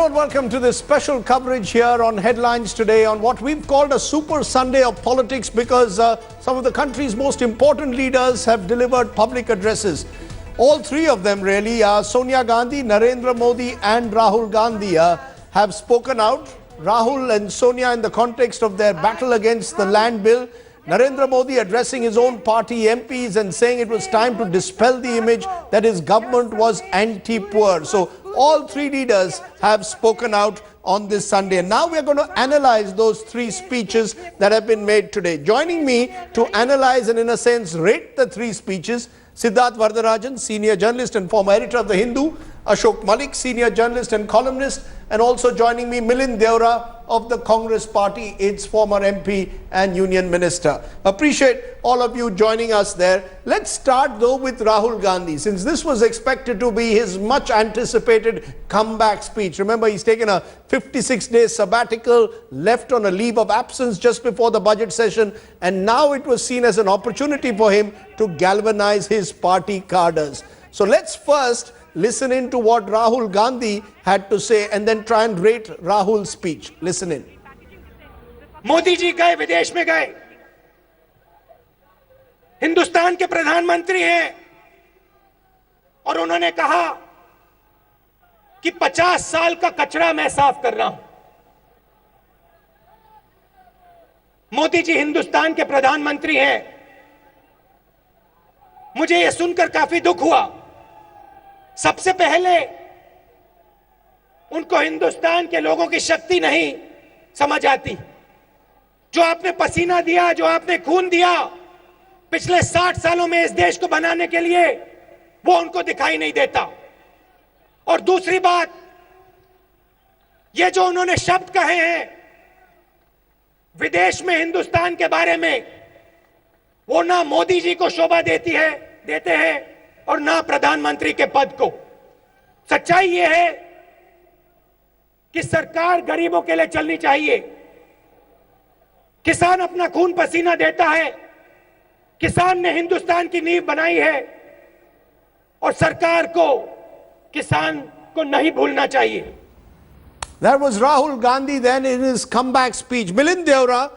Hello and welcome to this special coverage here on Headlines today on what we've called a Super Sunday of politics because some of the country's most important leaders have delivered public addresses. All three of them really, Sonia Gandhi, Narendra Modi and Rahul Gandhi have spoken out. Rahul and Sonia in the context of their battle against the land bill. Narendra Modi addressing his own party MPs and saying it was time to dispel the image that his government was anti-poor. So all three leaders have spoken out on this Sunday. And now we're going to analyze those three speeches that have been made today. Joining me to analyze and in a sense rate the three speeches, Siddharth Vardarajan, senior journalist and former editor of The Hindu, Ashok Malik, senior journalist and columnist, and also joining me, Milind Deora of the Congress Party, its former MP and Union Minister. Appreciate all of you joining us there. Let's start though with Rahul Gandhi, since this was expected to be his much anticipated comeback speech. Remember, he's taken a 56-day sabbatical, left on a leave of absence just before the budget session, and now it was seen as an opportunity for him to galvanize his party cadres. So let's first listen in to what Rahul Gandhi had to say and then try and rate Rahul's speech. Listen in. Modi ji गए, विदेश में गए, हिंदुस्तान के प्रधानमंत्री हैं और उन्होंने कहा कि 50 साल का कचरा मैं साफ कर रहा हूं। मोदी जी हिंदुस्तान के प्रधानमंत्री हैं। मुझे यह सुनकर काफी दुख हुआ। सबसे पहले उनको हिंदुस्तान के लोगों की शक्ति नहीं समझ आती। जो आपने पसीना दिया, जो आपने खून दिया पिछले 60 सालों में इस देश को बनाने के लिए, वो उनको दिखाई नहीं देता। और दूसरी बात, ये जो उन्होंने शब्द कहे हैं विदेश में हिंदुस्तान के बारे में, वो ना मोदी जी को शोभा देते हैं और ना प्रधानमंत्री के पद को। सच्चाई यह है कि सरकार गरीबों के लिए चलनी चाहिए। किसान अपना खून पसीना देता है, किसान ने हिंदुस्तान की नींव बनाई है और सरकार को किसान को नहीं भूलना चाहिए। That was Rahul Gandhi then in his comeback speech. Milind Deora,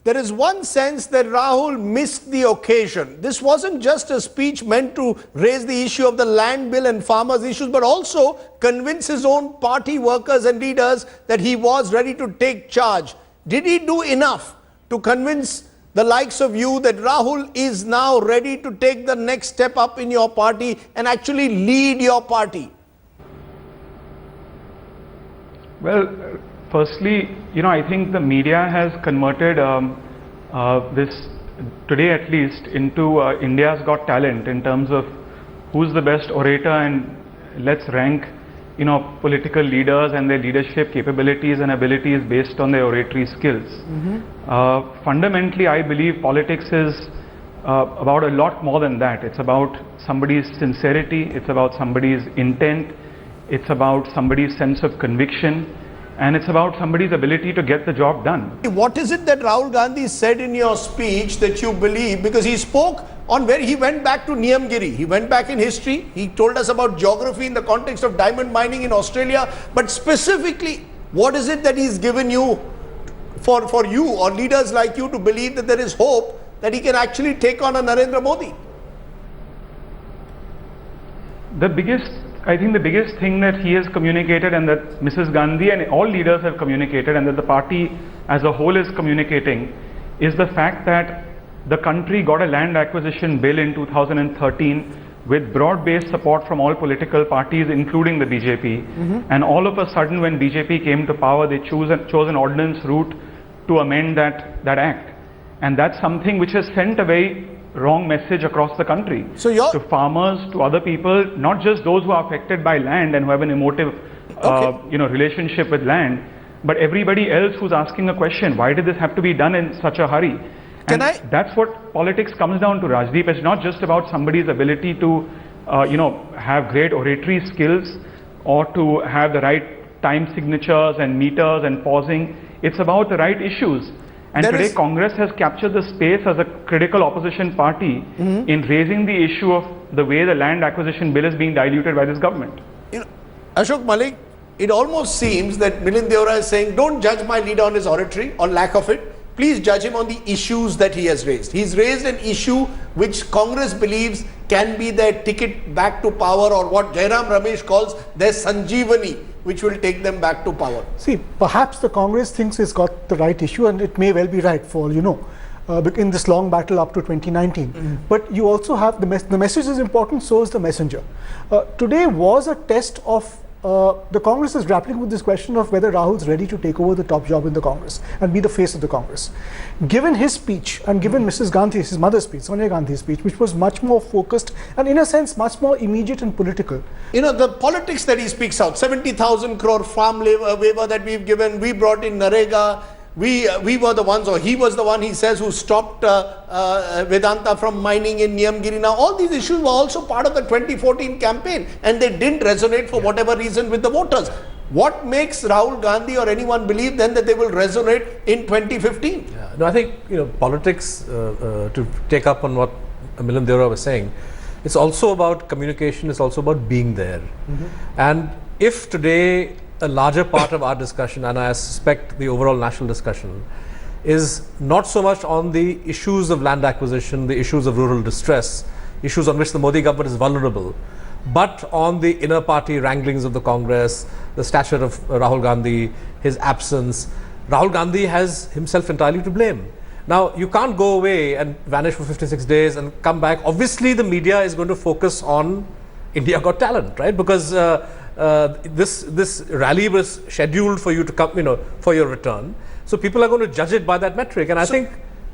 there is one sense that Rahul missed the occasion. This wasn't just a speech meant to raise the issue of the land bill and farmers' issues, but also convince his own party workers and leaders that he was ready to take charge. Did he do enough to convince the likes of you that Rahul is now ready to take the next step up in your party and actually lead your party? Well, firstly, I think the media has converted this, today at least, into India's Got Talent in terms of who's the best orator, and let's rank, political leaders and their leadership capabilities and abilities based on their oratory skills. Fundamentally, I believe politics is about a lot more than that. It's about somebody's sincerity, it's about somebody's intent, it's about somebody's sense of conviction, and it's about somebody's ability to get the job done. What is it that Rahul Gandhi said in your speech that you believe? Because he spoke on where he went back to Niyamgiri. He went back in history. He told us about geography in the context of diamond mining in Australia. But specifically, what is it that he's given you for you or leaders like you to believe that there is hope that he can actually take on a Narendra Modi? I think the biggest thing that he has communicated, and that Mrs. Gandhi and all leaders have communicated, and that the party as a whole is communicating, is the fact that the country got a land acquisition bill in 2013 with broad-based support from all political parties, including the BJP. And all of a sudden, when BJP came to power, they chose an ordinance route to amend that act. And that's something which has sent a very wrong message across the country, to farmers, to other people, not just those who are affected by land and who have an emotive relationship with land, but everybody else who's asking a question, why did this have to be done in such a hurry? And that's what politics comes down to, Rajdeep. It's not just about somebody's ability to have great oratory skills or to have the right time signatures and meters and pausing. It's about the right issues. And today Congress has captured the space as a critical opposition party in raising the issue of the way the land acquisition bill is being diluted by this government. Ashok Malik, it almost seems that Milind Deora is saying, don't judge my leader on his oratory or lack of it. Please judge him on the issues that he has raised. He's raised an issue which Congress believes can be their ticket back to power, or what Jairam Ramesh calls their Sanjeevani, which will take them back to power. See, perhaps the Congress thinks it's got the right issue, and it may well be right for all you know, in this long battle up to 2019. But you also have the message is important, so is the messenger. Today was a test of the Congress is grappling with this question of whether Rahul's ready to take over the top job in the Congress and be the face of the Congress. Given his speech and given Mrs. Gandhi's, his mother's speech, Sonia Gandhi's speech, which was much more focused and in a sense much more immediate and political. You know, the politics that he speaks out, 70,000 crore farm waiver that we've given, we brought in Narega, we were the ones, or he was the one, he says, who stopped Vedanta from mining in Niyamgiri. Now, all these issues were also part of the 2014 campaign, and they didn't resonate for whatever reason with the voters. What makes Rahul Gandhi or anyone believe then that they will resonate in 2015? Yeah. No, I think, politics, to take up on what Milind Deora was saying, it's also about communication, it's also about being there. And if today a larger part of our discussion, and I suspect the overall national discussion, is not so much on the issues of land acquisition, the issues of rural distress, issues on which the Modi government is vulnerable, but on the inner party wranglings of the Congress, the stature of Rahul Gandhi, his absence. Rahul Gandhi has himself entirely to blame. Now, you can't go away and vanish for 56 days and come back. Obviously, the media is going to focus on India Got Talent, right? Because this rally was scheduled for you to come, for your return. So people are going to judge it by that metric, and I think.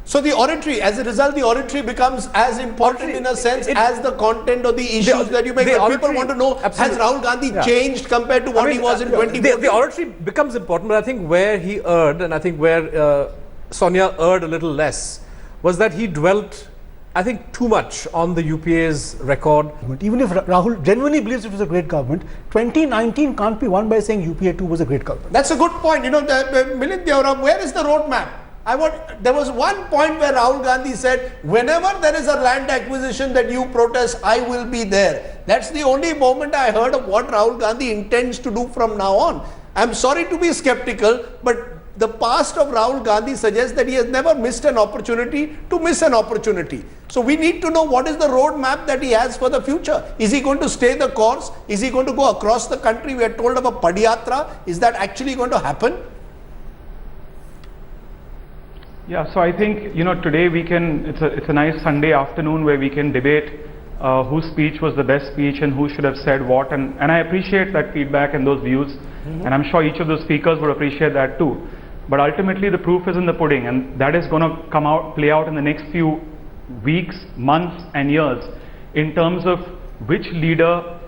So the oratory, as a result, the oratory becomes as important in a sense as the content or the issues that you make. People want to know, absolutely. Has Rahul Gandhi changed compared to what he was in 2014? The oratory becomes important, but I think where he erred, and I think where Sonia erred a little less, was that he dwelt, I think, too much on the UPA's record. Even if Rahul genuinely believes it was a great government, 2019 can't be won by saying UPA 2 was a great government. That's a good point. Milind Deora, where is the roadmap? There was one point where Rahul Gandhi said, whenever there is a land acquisition that you protest, I will be there. That's the only moment I heard of what Rahul Gandhi intends to do from now on. I'm sorry to be skeptical, but the past of Rahul Gandhi suggests that he has never missed an opportunity to miss an opportunity. So we need to know what is the roadmap that he has for the future. Is he going to stay the course? Is he going to go across the country? We are told of a Padiyatra. Is that actually going to happen? Yeah, so I think, today we can, it's a nice Sunday afternoon where we can debate whose speech was the best speech and who should have said what, and I appreciate that feedback and those views, and I'm sure each of those speakers would appreciate that too. But ultimately the proof is in the pudding, and that is going to play out in the next few weeks, months and years in terms of which leader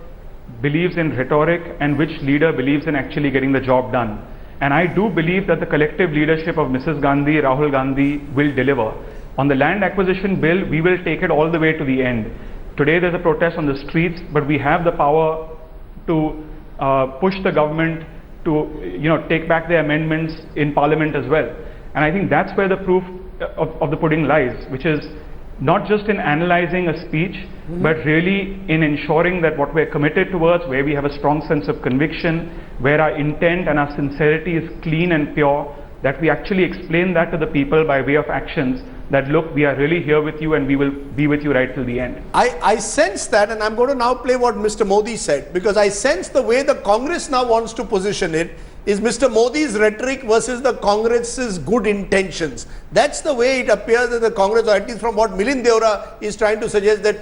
believes in rhetoric and which leader believes in actually getting the job done. And I do believe that the collective leadership of Mrs. Gandhi, Rahul Gandhi will deliver. On the land acquisition bill, we will take it all the way to the end. Today there's a protest on the streets, but we have the power to push the government to take back their amendments in Parliament as well. And I think that's where the proof of the pudding lies, which is not just in analyzing a speech, but really in ensuring that what we're committed towards, where we have a strong sense of conviction, where our intent and our sincerity is clean and pure, that we actually explain that to the people by way of actions, that look, we are really here with you and we will be with you right till the end. I sense that, and I'm going to now play what Mr. Modi said, because I sense the way the Congress now wants to position it is Mr. Modi's rhetoric versus the Congress's good intentions. That's the way it appears that the Congress, or at least from what Milind Deora is trying to suggest, that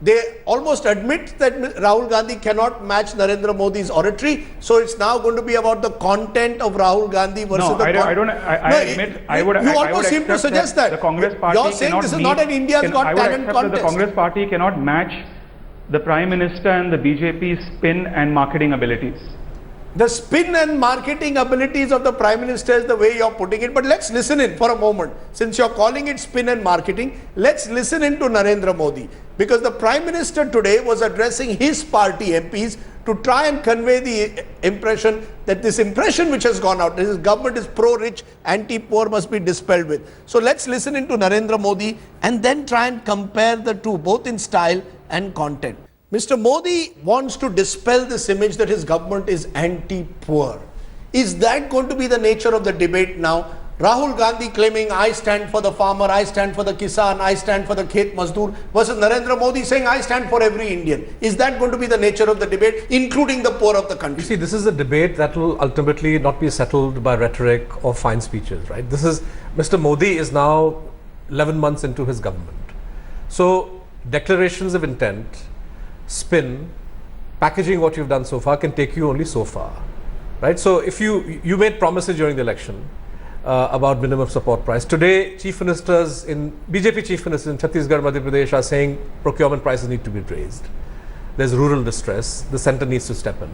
they almost admit that Rahul Gandhi cannot match Narendra Modi's oratory. So it's now going to be about the content of Rahul Gandhi versus no, I would You almost seem to suggest that. The Congress party You're saying this is not an India's Got Talent contest. The Congress party cannot match the Prime Minister and the BJP's spin and marketing abilities. The spin and marketing abilities of the Prime Minister is the way you're putting it. But let's listen in for a moment. Since you're calling it spin and marketing, let's listen in to Narendra Modi. Because the Prime Minister today was addressing his party MPs to try and convey the impression that this impression which has gone out, that his government is pro-rich, anti-poor, must be dispelled with. So let's listen in to Narendra Modi and then try and compare the two, both in style and content. Mr. Modi wants to dispel this image that his government is anti-poor. Is that going to be the nature of the debate now? Rahul Gandhi claiming, I stand for the farmer, I stand for the kisan, I stand for the khet mazdoor, versus Narendra Modi saying, I stand for every Indian. Is that going to be the nature of the debate, including the poor of the country? You see, this is a debate that will ultimately not be settled by rhetoric or fine speeches, right? Mr. Modi is now 11 months into his government. So, declarations of intent, spin, packaging what you've done so far can take you only so far, right? So, if you made promises during the election, about minimum support price. Today, BJP chief ministers in Chhattisgarh, Madhya Pradesh are saying procurement prices need to be raised. There's rural distress. The centre needs to step in.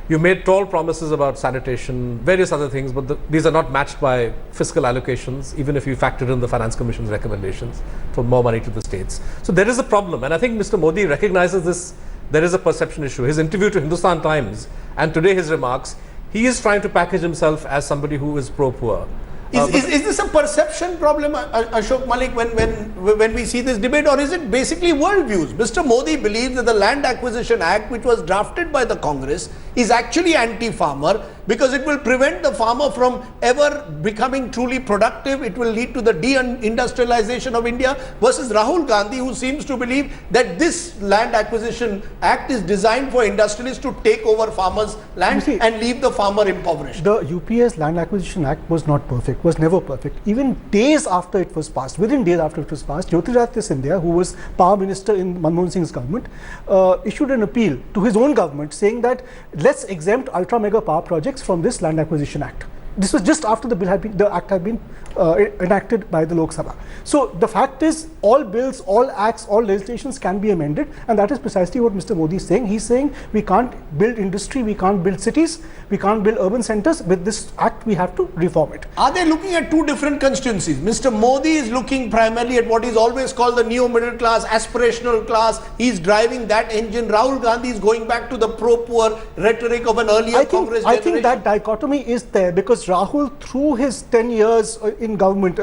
You made tall promises about sanitation, various other things, but these are not matched by fiscal allocations, even if you factor in the Finance Commission's recommendations for more money to the states. So there is a problem, and I think Mr. Modi recognizes this. There is a perception issue. His interview to Hindustan Times and today his remarks, he is trying to package himself as somebody who is pro-poor. Is this a perception problem, Ashok Malik, when we see this debate, or is it basically worldviews? Mr. Modi believes that the Land Acquisition Act, which was drafted by the Congress, is actually anti-farmer because it will prevent the farmer from ever becoming truly productive. It will lead to the deindustrialization of India, versus Rahul Gandhi, who seems to believe that this Land Acquisition Act is designed for industrialists to take over farmers' land and leave the farmer impoverished. The UPS Land Acquisition Act was not perfect, was never perfect. Even days after it was passed, within days after it was passed, Jyotiraditya Scindia, who was Power Minister in Manmohan Singh's government, issued an appeal to his own government saying that let's exempt ultra mega power projects from this Land Acquisition Act. This was just after the act had been enacted by the Lok Sabha. So the fact is, all bills, all acts, all legislations can be amended, and that is precisely what Mr. Modi is saying. He's saying we can't build industry, we can't build cities, we can't build urban centers. With this act, we have to reform it. Are they looking at two different constituencies? Mr. Modi is looking primarily at what is always called the neo-middle class, aspirational class. He's driving that engine. Rahul Gandhi is going back to the pro-poor rhetoric of an earlier Congress generation. I think that dichotomy is there because Rahul, through his 10 years in government,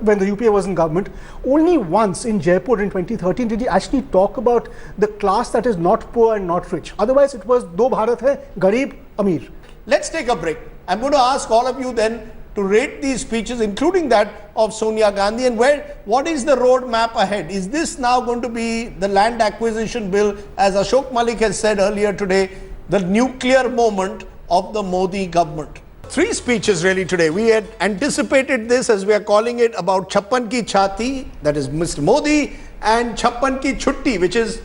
when the UPA was in government, only once in Jaipur in 2013 did he actually talk about the class that is not poor and not rich. Otherwise, it was Do Bharat hai, Garib, Amir. Let's take a break. I'm going to ask all of you then to rate these speeches, including that of Sonia Gandhi, and what is the roadmap ahead? Is this now going to be the land acquisition bill, as Ashok Malik has said earlier today, the nuclear moment of the Modi government? Three speeches really today. We had anticipated this, as we are calling it, about Chappan ki Chhati, that is Mr. Modi, and Chappan ki Chutti, which is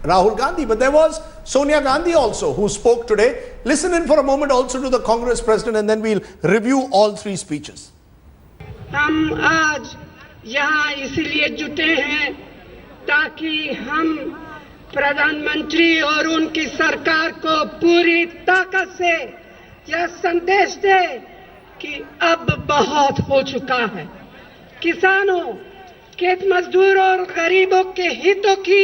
Rahul Gandhi. But there was Sonia Gandhi also, who spoke today. Listen in for a moment also to the Congress president, and then we'll review all three speeches. हम आज यहाँ इसलिए जुटे हैं ताकि हम प्रधानमंत्री और उनकी सरकार को पूरी ताकत से यह संदेश दे कि अब बहुत हो चुका है। किसानों, खेत मजदूरों और गरीबों के हितों की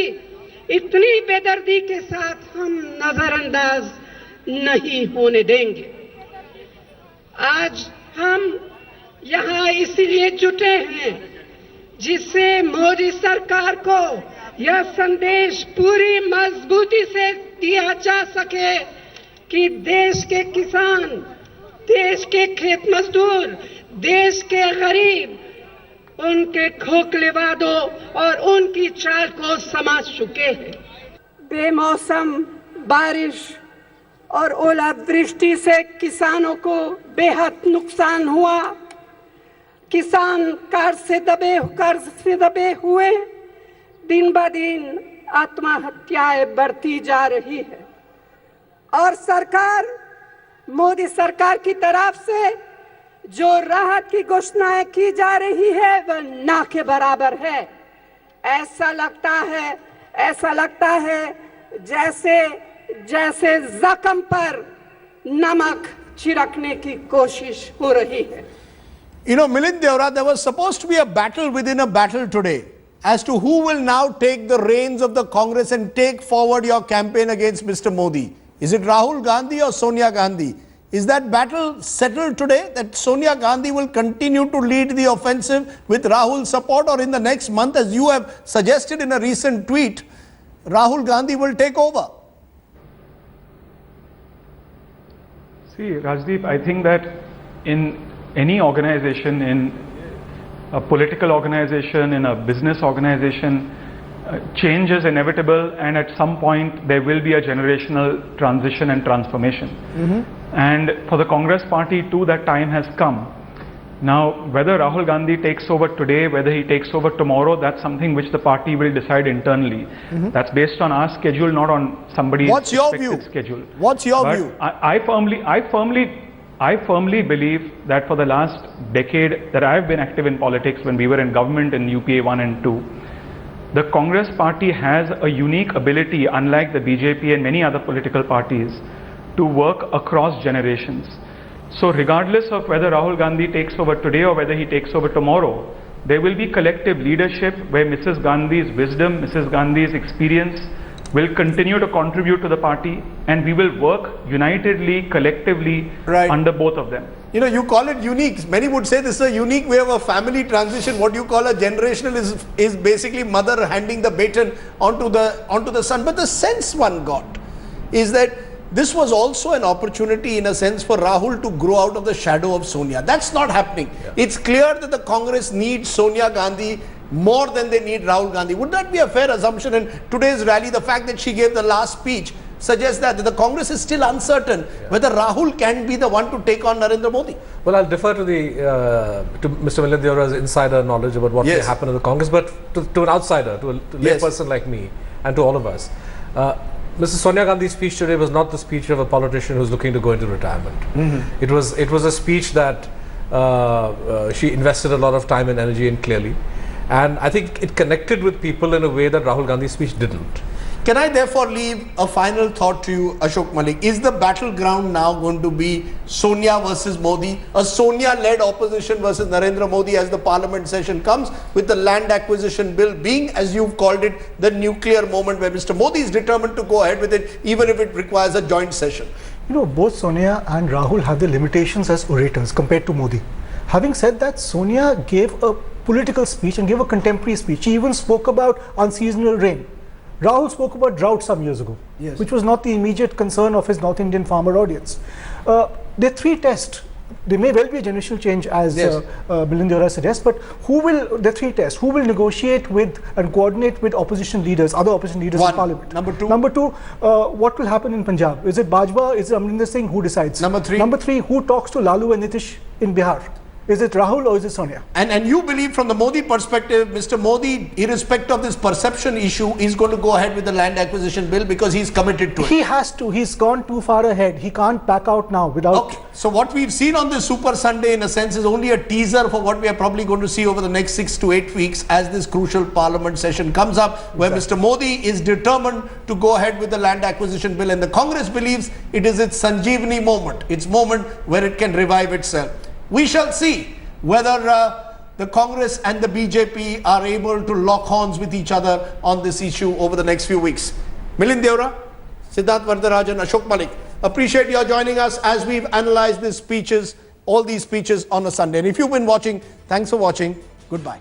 इतनी बेदर्दी के साथ हम नजरअंदाज नहीं होने देंगे। आज हम यहाँ इसलिए जुटे हैं जिससे मोदी सरकार को यह संदेश पूरी मजबूती से दिया जा सके कि देश के किसान, देश के खेत मजदूर, देश के गरीब उनके खोखले वादों और उनकी चाल को समझ चुके हैं। बेमौसम बारिश और ओलावृष्टि से किसानों को बेहद नुकसान हुआ। किसान कर्ज से दबे हुए दिन ब दिन आत्महत्याएं बढ़ती जा रही है और सरकार, मोदी सरकार की तरफ से जो राहत की घोषणाएं की जा रही है वह ना के बराबर है। ऐसा लगता है जैसे जख्म पर नमक छिड़कने की कोशिश हो रही है। You know, Milind Deora, there was supposed to be a battle within a battle today as to who will now take the reins of the Congress and take forward your campaign against Mr. Modi. Is it Rahul Gandhi or Sonia Gandhi? Is that battle settled today, that Sonia Gandhi will continue to lead the offensive with Rahul's support, or in the next month, as you have suggested in a recent tweet, Rahul Gandhi will take over? See, Rajdeep, I think that in any organization, in a political organization, in a business organization, change is inevitable, and at some point there will be a generational transition and transformation. And for the Congress party too, that time has come. Now, whether Rahul Gandhi takes over today, whether he takes over tomorrow, that's something which the party will decide internally. That's based on our schedule, not on somebody's expected schedule. What's your view? I firmly believe that for the last decade that I have been active in politics, when we were in government in UPA 1 and 2, the Congress party has a unique ability, unlike the BJP and many other political parties, to work across generations. So regardless of whether Rahul Gandhi takes over today or whether he takes over tomorrow, there will be collective leadership where Mrs. Gandhi's wisdom, Mrs. Gandhi's experience will continue to contribute to the party, and we will work unitedly, collectively under both of them. You know, you call it unique. Many would say this is a unique way of a family transition. What you call a generational is basically mother handing the baton onto the son. But the sense one got is that this was also an opportunity, in a sense, for Rahul to grow out of the shadow of Sonia. That's not happening. It's clear that the Congress needs Sonia Gandhi more than they need Rahul Gandhi. Would that be a fair assumption? And today's rally, the fact that she gave the last speech suggests that the Congress is still uncertain whether Rahul can be the one to take on Narendra Modi. Well, I'll defer to to Mr. Milind Deora's insider knowledge about what may happen in the Congress, but to an outsider, to a layperson like me and to all of us. Mrs. Sonia Gandhi's speech today was not the speech of a politician who's looking to go into retirement. It was a speech that she invested a lot of time and energy in, clearly. And I think it connected with people in a way that Rahul Gandhi's speech didn't. Can I therefore leave a final thought to you, Ashok Malik? Is the battleground now going to be Sonia versus Modi? A Sonia-led opposition versus Narendra Modi as the parliament session comes, with the land acquisition bill being, as you've called it, the nuclear moment where Mr. Modi is determined to go ahead with it, even if it requires a joint session? You know, both Sonia and Rahul have their limitations as orators compared to Modi. Having said that, Sonia gave a political speech and gave a contemporary speech. She even spoke about unseasonal rain. Rahul spoke about drought some years ago, which was not the immediate concern of his North Indian farmer audience. There are three tests. There may well be a generational change, as Milind Deora suggests, but there are three tests. Who will negotiate with and coordinate with opposition leaders, other opposition leaders in parliament? Number two, what will happen in Punjab? Is it Bajwa? Is it Amrinder Singh? Who decides? Number three, who talks to Lalu and Nitish in Bihar? Is it Rahul or is it Sonia? And you believe, from the Modi perspective, Mr. Modi, irrespective of this perception issue, is going to go ahead with the land acquisition bill because he's committed to it? He has to. He's gone too far ahead. He can't back out now without... Okay. So what we've seen on this Super Sunday, in a sense, is only a teaser for what we are probably going to see over the next 6 to 8 weeks as this crucial parliament session comes up, where Mr. Modi is determined to go ahead with the land acquisition bill, and the Congress believes it is its Sanjeevani moment, its moment where it can revive itself. We shall see whether the Congress and the BJP are able to lock horns with each other on this issue over the next few weeks. Milind Deora, Siddharth Vardarajan, Ashok Malik, appreciate your joining us as we've analyzed these speeches, all these speeches on a Sunday. And if you've been watching, thanks for watching. Goodbye.